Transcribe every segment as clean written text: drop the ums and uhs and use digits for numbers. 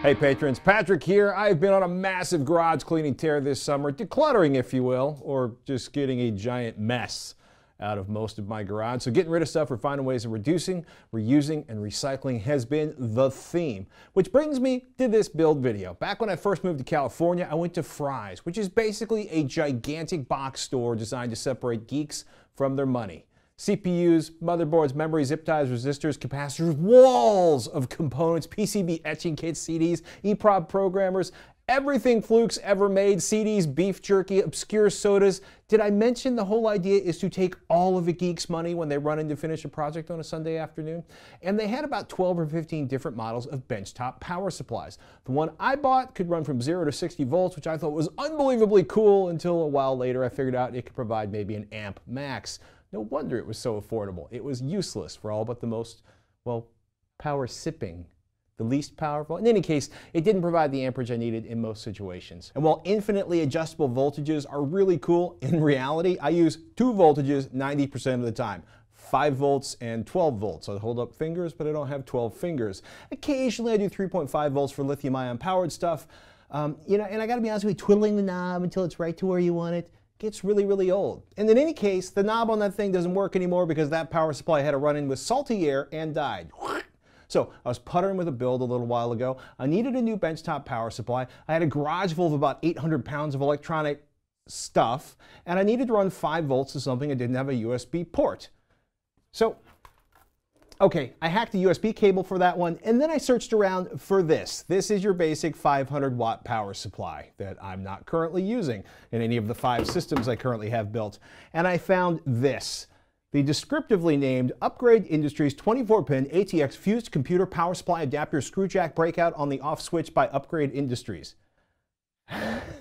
Hey patrons, Patrick here. I've been on a massive garage cleaning tear this summer, decluttering if you will, or just getting a giant mess out of most of my garage. So getting rid of stuff or finding ways of reducing, reusing, and recycling has been the theme. Which brings me to this build video. Back when I first moved to California, I went to Fry's, which is basically a gigantic box store designed to separate geeks from their money. CPUs, motherboards, memory, zip ties, resistors, capacitors, walls of components, PCB etching kits, CDs, EEPROM programmers, everything Fluke's ever made, CDs, beef jerky, obscure sodas. Did I mention the whole idea is to take all of a geek's money when they run in to finish a project on a Sunday afternoon? And they had about 12 or 15 different models of benchtop power supplies. The one I bought could run from 0 to 60 volts, which I thought was unbelievably cool until a while later I figured out it could provide maybe an amp max. No wonder it was so affordable. It was useless for all but the most, well, power sipping, the least powerful. In any case, it didn't provide the amperage I needed in most situations. And while infinitely adjustable voltages are really cool, in reality, I use 2 voltages 90% of the time. 5 volts and 12 volts. I hold up fingers, but I don't have 12 fingers. Occasionally I do 3.5 volts for lithium-ion powered stuff. And I gotta be honest with you, twiddling the knob until it's right to where you want it gets really, really old. And in any case, the knob on that thing doesn't work anymore because that power supply had to run in with salty air and died. So I was puttering with a build a little while ago. I needed a new benchtop power supply. I had a garage full of about 800 pounds of electronic stuff, and I needed to run 5 volts to something that didn't have a USB port. So, okay, I hacked the USB cable for that one, and then I searched around for this. This is your basic 500 watt power supply that I'm not currently using in any of the 5 systems I currently have built. And I found this, the descriptively named Upgrade Industries 24-pin ATX fused computer power supply adapter screw jack breakout on the off switch by Upgrade Industries.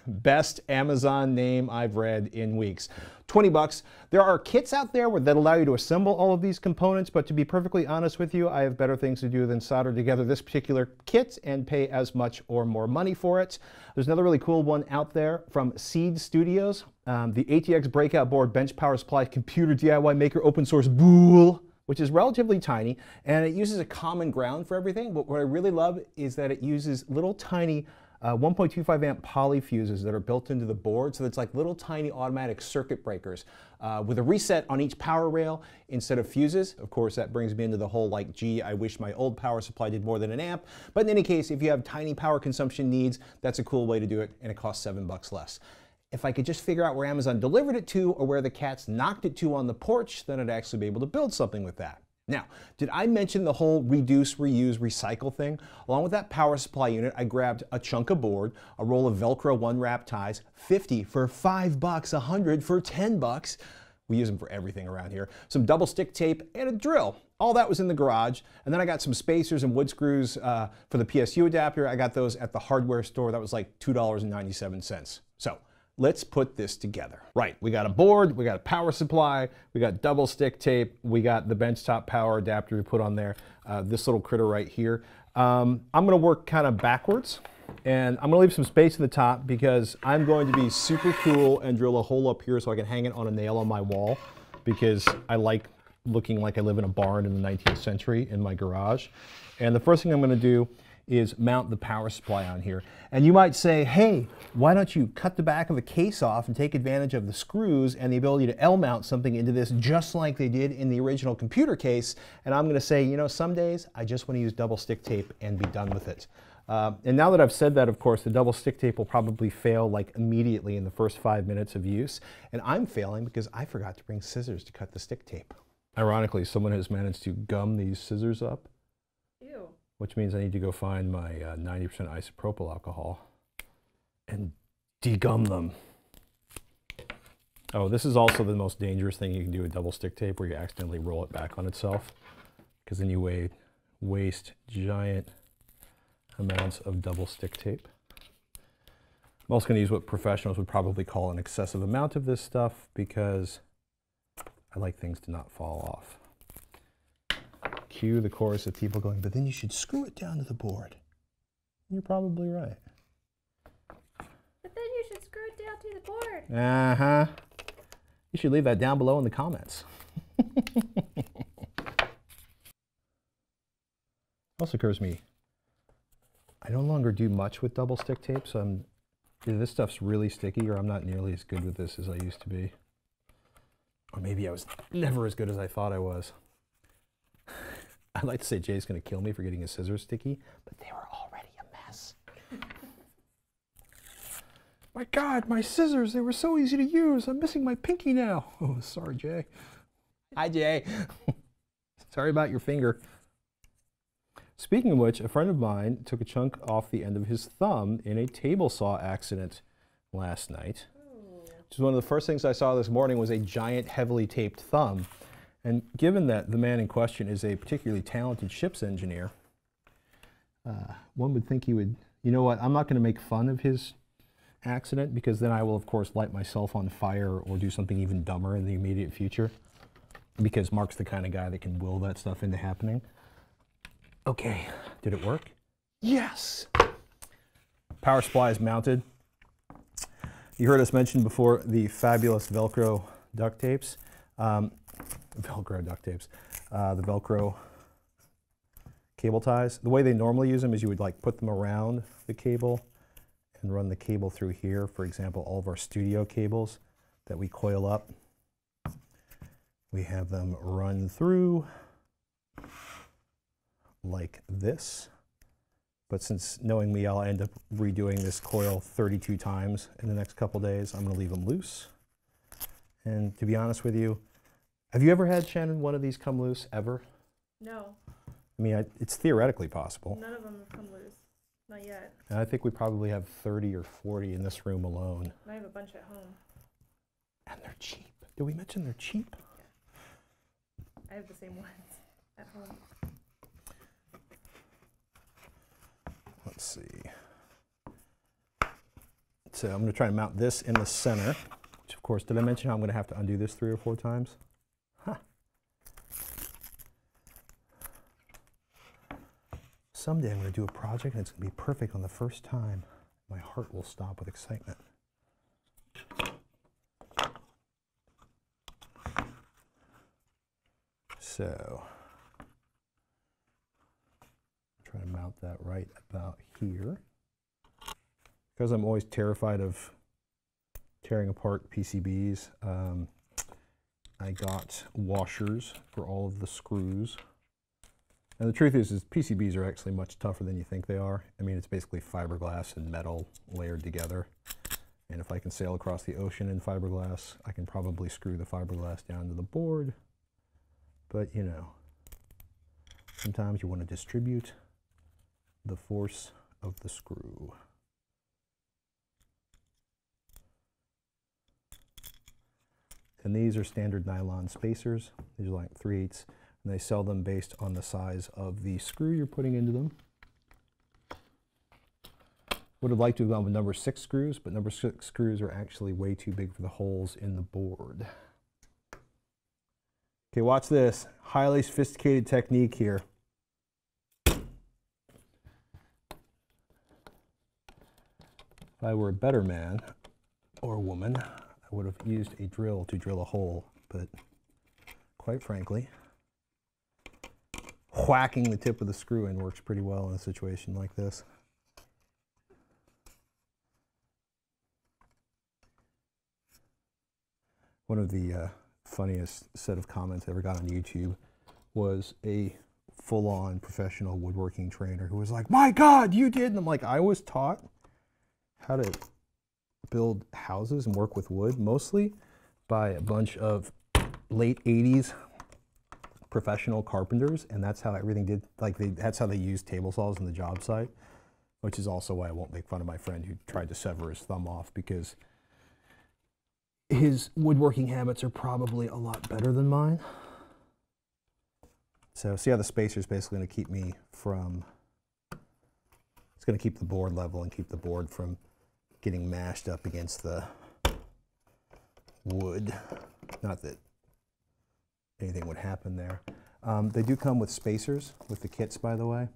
Best Amazon name I've read in weeks. 20 bucks. There are kits out there that allow you to assemble all of these components, but to be perfectly honest with you, I have better things to do than solder together this particular kit and pay as much or more money for it. There's another really cool one out there from SeeedStudio, the ATX Breakout board bench power supply computer DIY maker open source bool, which is relatively tiny, and it uses a common ground for everything. But what I really love is that it uses little tiny 1.25 amp poly fuses that are built into the board, so it's like little tiny automatic circuit breakers with a reset on each power rail instead of fuses. Of course, that brings me into the whole like, gee, I wish my old power supply did more than an amp. But in any case, if you have tiny power consumption needs, that's a cool way to do it, and it costs $7 less. If I could just figure out where Amazon delivered it to or where the cats knocked it to on the porch, then I'd actually be able to build something with that. Now, did I mention the whole reduce, reuse, recycle thing? Along with that power supply unit, I grabbed a chunk of board, a roll of Velcro 1-wrap ties, 50 for $5, 100 for 10 bucks. We use them for everything around here. Some double stick tape and a drill. All that was in the garage. And then I got some spacers and wood screws for the PSU adapter. I got those at the hardware store. That was like $2.97. So let's put this together. Right, we got a board, we got a power supply, we got double stick tape, we got the benchtop power adapter to put on there, this little critter right here. I'm gonna work kind of backwards, and I'm gonna leave some space in the top because I'm going to be super cool and drill a hole up here so I can hang it on a nail on my wall, because I like looking like I live in a barn in the 19th century in my garage. And the first thing I'm gonna do is mount the power supply on here. And you might say, hey, why don't you cut the back of the case off and take advantage of the screws and the ability to L-mount something into this just like they did in the original computer case? And I'm gonna say, you know, some days I just wanna use double stick tape and be done with it. And now that I've said that, of course, the double stick tape will probably fail like immediately in the first 5 minutes of use. And I'm failing because I forgot to bring scissors to cut the stick tape. Ironically, someone has managed to gum these scissors up. Ew. Which means I need to go find my 90% isopropyl alcohol and degum them. Oh, this is also the most dangerous thing you can do with double stick tape, where you accidentally roll it back on itself, because then you waste giant amounts of double stick tape. I'm also going to use what professionals would probably call an excessive amount of this stuff, because I like things to not fall off. Cue the chorus of people going, but then you should screw it down to the board. You're probably right. But then you should screw it down to the board. Uh-huh. You should leave that down below in the comments. Also occurs to me, I no longer do much with double stick tape, so either this stuff's really sticky or I'm not nearly as good with this as I used to be. Or maybe I was never as good as I thought I was. I'd like to say Jay's going to kill me for getting his scissors sticky, but they were already a mess. My God, my scissors, they were so easy to use. I'm missing my pinky now. Oh, sorry, Jay. Hi, Jay. Sorry about your finger. Speaking of which, a friend of mine took a chunk off the end of his thumb in a table saw accident last night. Which is one of the first things I saw this morning was a giant, heavily taped thumb. And given that the man in question is a particularly talented ship's engineer, one would think he would, you know what, I'm not going to make fun of his accident because then I will, of course, light myself on fire or do something even dumber in the immediate future because Mark's the kind of guy that can will that stuff into happening. Okay, did it work? Yes! Power supply is mounted. You heard us mention before the fabulous Velcro duct tapes. Velcro duct tapes. The Velcro cable ties. The way they normally use them is you would like put them around the cable and run the cable through here. For example, all of our studio cables that we coil up, we have them run through like this. But since knowing me, I'll end up redoing this coil 32 times in the next couple days. I'm going to leave them loose. And to be honest with you, have you ever had, Shannon, one of these come loose ever? No. I mean, it's theoretically possible. None of them have come loose. Not yet. And I think we probably have 30 or 40 in this room alone. I have a bunch at home. And they're cheap. Did we mention they're cheap? Yeah. I have the same ones at home. Let's see. So I'm going to try to mount this in the center, which of course, did I mention how I'm going to have to undo this 3 or 4 times? Huh. Someday I'm going to do a project and it's going to be perfect on the first time. My heart will stop with excitement. So, try to mount that right about here. Because I'm always terrified of tearing apart PCBs, I got washers for all of the screws. And the truth is PCBs are actually much tougher than you think they are. I mean, it's basically fiberglass and metal layered together. And if I can sail across the ocean in fiberglass, I can probably screw the fiberglass down to the board. But, you know, sometimes you want to distribute the force of the screw. And these are standard nylon spacers. These are like 3/8, and they sell them based on the size of the screw you're putting into them. Would have liked to have gone with number 6 screws, but number 6 screws are actually way too big for the holes in the board. Okay, watch this. Highly sophisticated technique here. If I were a better man or woman, I would have used a drill to drill a hole, but quite frankly, whacking the tip of the screw in works pretty well in a situation like this. One of the funniest set of comments I ever got on YouTube was a full-on professional woodworking trainer who was like, "My God, you did!" And I'm like, I was taught how to build houses and work with wood mostly by a bunch of late 80s professional carpenters, and that's how everything did, like that's how they used table saws in the job site, which is also why I won't make fun of my friend who tried to sever his thumb off, because his woodworking habits are probably a lot better than mine. So see how the spacer is basically going to keep me from, it's going to keep the board level and keep the board from getting mashed up against the wood. Not that anything would happen there. They do come with spacers with the kits, by the way.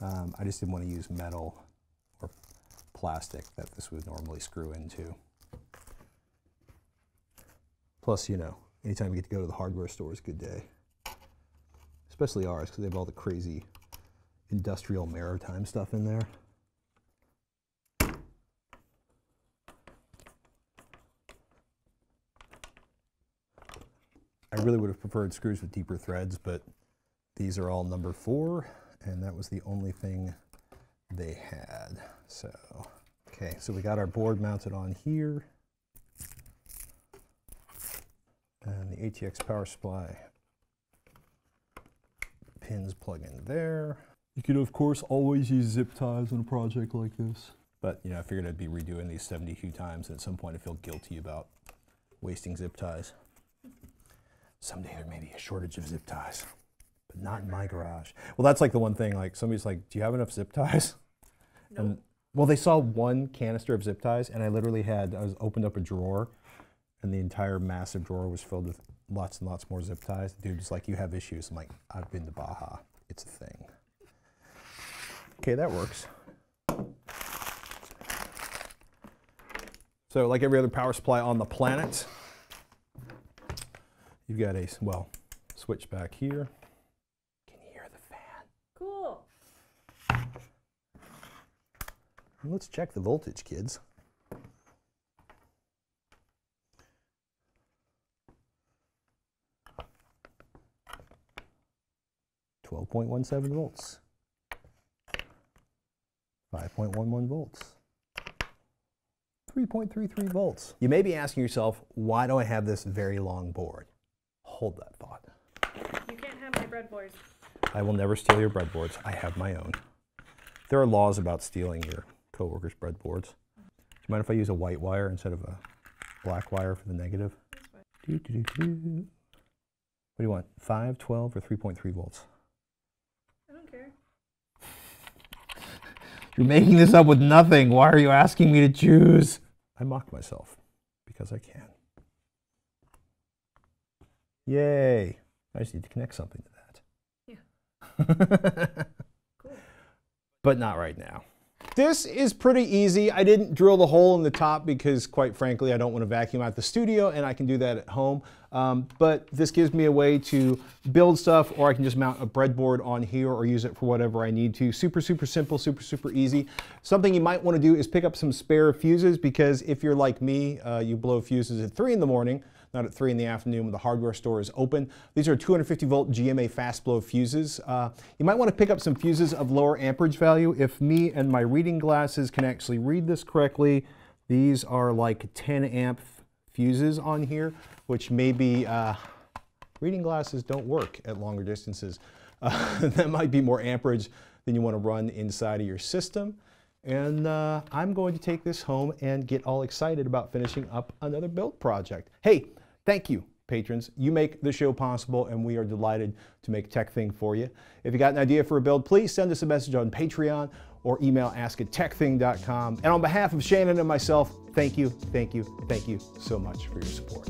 I just didn't want to use metal or plastic that this would normally screw into. Plus, you know, anytime you get to go to the hardware store is a good day. Especially ours, because they have all the crazy industrial maritime stuff in there. I really would have preferred screws with deeper threads, but these are all number 4, and that was the only thing they had. So, okay, so we got our board mounted on here, and the ATX power supply pins plug in there. You could, of course, always use zip ties on a project like this. But, you know, I figured I'd be redoing these 72 times, and at some point I feel guilty about wasting zip ties. Someday there may be a shortage of zip ties, but not in my garage. Well, that's like the one thing, like somebody's like, do you have enough zip ties? Nope. And, well, they saw one canister of zip ties, and I literally opened up a drawer, and the entire massive drawer was filled with lots and lots more zip ties. The dude's like, you have issues. I'm like, I've been to Baja. It's a thing. Okay, that works. So like every other power supply on the planet, you've got a, well, switch back here. Can you hear the fan? Cool. Let's check the voltage, kids. .17 volts. 5.11 volts. 3.33 volts. You may be asking yourself, why do I have this very long board? Hold that thought. You can't have my breadboards. I will never steal your breadboards. I have my own. There are laws about stealing your coworkers' breadboards. Do you mind if I use a white wire instead of a black wire for the negative? What do you want? 5, 12, or 3.3 volts? I don't care. You're making this up with nothing. Why are you asking me to choose? I mock myself because I can. Yay. I just need to connect something to that. Yeah. Cool. But not right now. This is pretty easy. I didn't drill the hole in the top because, quite frankly, I don't want to vacuum out the studio, and I can do that at home. But this gives me a way to build stuff, or I can just mount a breadboard on here or use it for whatever I need to. Super, super simple, super, super easy. Something you might want to do is pick up some spare fuses, because if you're like me, you blow fuses at 3 in the morning, not at 3 in the afternoon when the hardware store is open. These are 250 volt GMA fast blow fuses. You might want to pick up some fuses of lower amperage value. If me and my reading glasses can actually read this correctly, these are like 10 amp fuses on here, which maybe reading glasses don't work at longer distances. That might be more amperage than you want to run inside of your system. And I'm going to take this home and get all excited about finishing up another build project. Hey, thank you, patrons. You make the show possible, and we are delighted to make TekThing for you. If you got an idea for a build, please send us a message on Patreon or email ask@tekthing.com. And on behalf of Shannon and myself, thank you, thank you, thank you so much for your support.